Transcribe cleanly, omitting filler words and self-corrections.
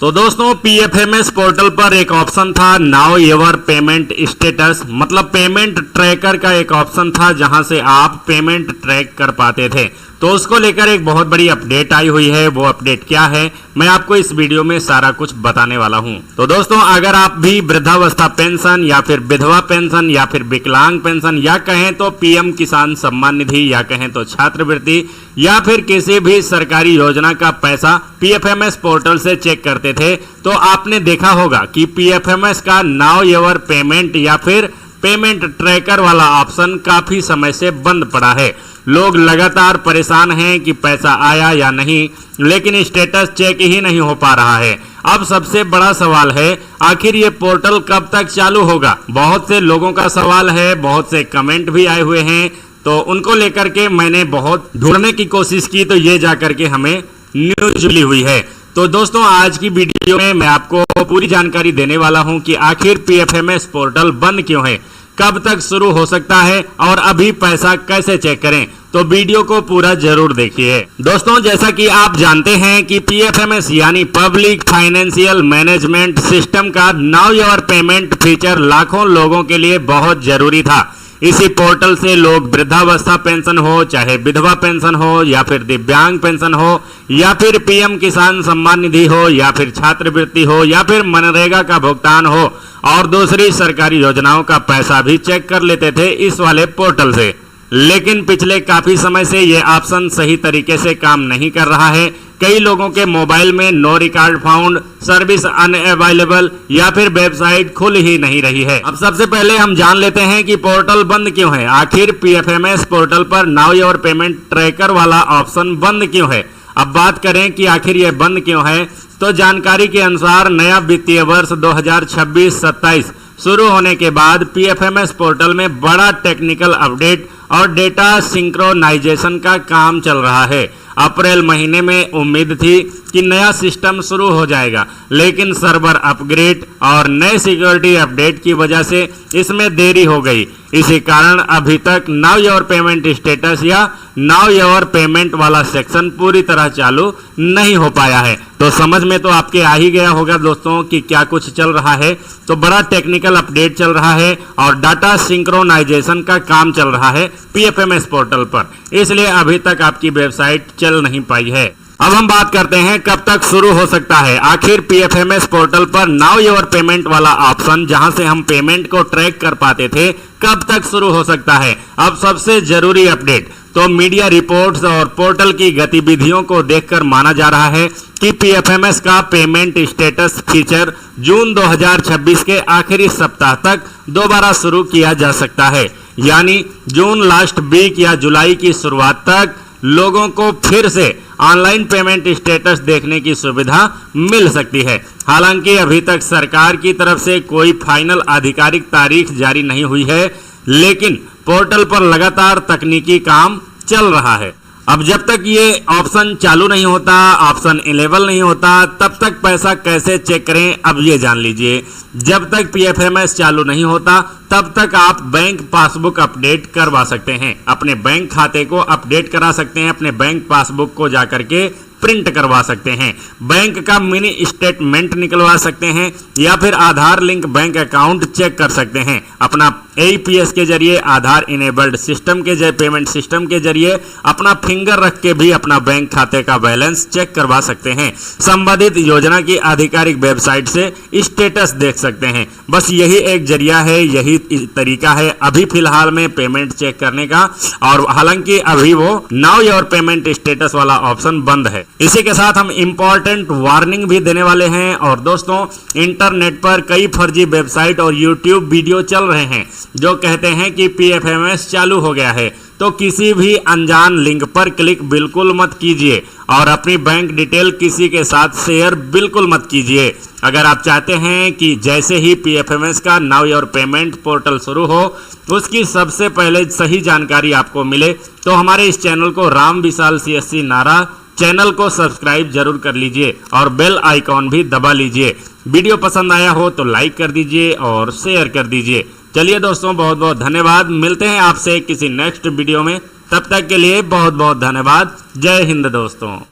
तो दोस्तों PFMS portal पर एक ऑप्शन था नाउ योर पेमेंट स्टेटस, मतलब पेमेंट ट्रैकर का एक ऑप्शन था जहां से आप पेमेंट ट्रैक कर पाते थे। तो उसको लेकर एक बहुत बड़ी अपडेट आई हुई है। वो अपडेट क्या है मैं आपको इस वीडियो में सारा कुछ बताने वाला हूं। तो दोस्तों अगर आप भी वृद्धावस्था पेंशन या फिर विधवा पेंशन या फिर विकलांग पेंशन या कहें तो पीएम किसान सम्मान निधि या कहें तो छात्रवृत्ति या फिर किसी भी सरकारी योजना का पैसा पीएफएमएस पोर्टल से चेक करते थे तो आपने देखा होगा कि पीएफएमएस का नाउ योर पेमेंट या फिर पेमेंट ट्रैकर वाला ऑप्शन काफी समय से बंद पड़ा है। लोग लगातार परेशान हैं कि पैसा आया या नहीं, लेकिन स्टेटस चेक ही नहीं हो पा रहा है। अब सबसे बड़ा सवाल है आखिर ये पोर्टल कब तक चालू होगा। बहुत से लोगों का सवाल है, बहुत से कमेंट भी आए हुए हैं, तो उनको लेकर के मैंने बहुत ढूंढने की कोशिश की तो ये जाकर के हमें न्यूज मिली हुई है। तो दोस्तों आज की वीडियो में मैं आपको पूरी जानकारी देने वाला हूं कि आखिर पीएफएमएस पोर्टल बंद क्यों है, कब तक शुरू हो सकता है और अभी पैसा कैसे चेक करें। तो वीडियो को पूरा जरूर देखिए। दोस्तों जैसा कि आप जानते हैं कि पीएफएमएस यानी पब्लिक फाइनेंशियल मैनेजमेंट सिस्टम का नाउ योर पेमेंट फीचर लाखों लोगों के लिए बहुत जरूरी था। इसी पोर्टल से लोग वृद्धावस्था पेंशन हो, चाहे विधवा पेंशन हो या फिर दिव्यांग पेंशन हो या फिर पीएम किसान सम्मान निधि हो या फिर छात्रवृत्ति हो या फिर मनरेगा का भुगतान हो और दूसरी सरकारी योजनाओं का पैसा भी चेक कर लेते थे इस वाले पोर्टल से। लेकिन पिछले काफी समय से ये ऑप्शन सही तरीके से काम नहीं कर रहा है। कई लोगों के मोबाइल में no record found, service unavailable या फिर वेबसाइट खुल ही नहीं रही है। अब सबसे पहले हम जान लेते हैं कि पोर्टल बंद क्यों है। आखिर पीएफएमएस पोर्टल पर नाउ योर पेमेंट ट्रैकर वाला ऑप्शन बंद क्यों है। अब बात करें कि आखिर ये बंद क्यों है, तो जानकारी के अनुसार नया वित्तीय वर्ष 2026-27 शुरू होने के बाद पीएफएमएस पोर्टल में बड़ा टेक्निकल अपडेट और डेटा सिंक्रोनाइजेशन का काम चल रहा है। अप्रैल महीने में उम्मीद थी कि नया सिस्टम शुरू हो जाएगा, लेकिन सर्वर अपग्रेड और नए सिक्योरिटी अपडेट की वजह से इसमें देरी हो गई। इसी कारण अभी तक नाउ योर पेमेंट स्टेटस या नाउ योर पेमेंट वाला सेक्शन पूरी तरह चालू नहीं हो पाया है। तो समझ में तो आपके आ ही गया होगा दोस्तों कि क्या कुछ चल रहा है। तो बड़ा टेक्निकल अपडेट चल रहा है और डाटा सिंक्रोनाइजेशन का काम चल रहा है पीएफएमएस पोर्टल पर, इसलिए अभी तक आपकी वेबसाइट चल नहीं पाई है। अब हम बात करते हैं कब तक शुरू हो सकता है। आखिर पीएफएमएस पोर्टल पर नाउ योर पेमेंट वाला ऑप्शन जहां से हम पेमेंट को ट्रैक कर पाते थे कब तक शुरू हो सकता है। अब सबसे जरूरी अपडेट तो मीडिया रिपोर्ट्स और पोर्टल की गतिविधियों को देखकर माना जा रहा है कि पीएफएमएस का पेमेंट स्टेटस फीचर जून 2026 के आखिरी सप्ताह तक दोबारा शुरू किया जा सकता है। यानी जून लास्ट वीक या जुलाई की शुरुआत तक लोगों को फिर से ऑनलाइन पेमेंट स्टेटस देखने की सुविधा मिल सकती है। हालांकि अभी तक सरकार की तरफ से कोई फाइनल आधिकारिक तारीख जारी नहीं हुई है, लेकिन पोर्टल पर लगातार तकनीकी काम चल रहा है। अब जब तक ये ऑप्शन चालू नहीं होता, ऑप्शन इनेबल नहीं होता, तब तक पैसा कैसे चेक करें अब ये जान लीजिए। जब तक पीएफएमएस चालू नहीं होता तब तक आप बैंक पासबुक अपडेट करवा सकते हैं, अपने बैंक खाते को अपडेट करा सकते हैं, अपने बैंक पासबुक को जाकर के प्रिंट करवा सकते हैं, बैंक का मिनी स्टेटमेंट निकलवा सकते हैं या फिर आधार लिंक बैंक अकाउंट चेक कर सकते हैं। अपना एईपीएस के जरिए, आधार इनेबल्ड सिस्टम के जरिए, पेमेंट सिस्टम के जरिए अपना फिंगर रख के भी अपना बैंक खाते का बैलेंस चेक करवा सकते हैं। संबंधित योजना की आधिकारिक वेबसाइट से स्टेटस देख सकते हैं। बस यही एक जरिया है, यही तरीका है अभी फिलहाल में पेमेंट चेक करने का। और हालांकि अभी वो नाउ योर पेमेंट स्टेटस वाला ऑप्शन बंद है। इसी के साथ हम इंपॉर्टेंट वार्निंग भी देने वाले हैं। और दोस्तों इंटरनेट पर कई फर्जी वेबसाइट और यूट्यूब वीडियो चल रहे हैं जो कहते हैं कि पीएफएमएस चालू हो गया है, तो किसी भी अनजान लिंक पर क्लिक बिल्कुल मत कीजिए और अपनी बैंक डिटेल किसी के साथ शेयर बिल्कुल मत कीजिए। अगर आप चाहते हैं कि जैसे ही पीएफएमएस का नाउ योर पेमेंट पोर्टल शुरू हो उसकी सबसे पहले सही जानकारी आपको मिले, तो हमारे इस चैनल को राम विशाल सीएससी नारा चैनल को सब्सक्राइब जरूर कर लीजिए और बेल आइकॉन भी दबा लीजिए। वीडियो पसंद आया हो तो लाइक कर दीजिए और शेयर कर दीजिए। चलिए दोस्तों बहुत बहुत धन्यवाद। मिलते हैं आपसे किसी नेक्स्ट वीडियो में, तब तक के लिए बहुत बहुत धन्यवाद। जय हिंद दोस्तों।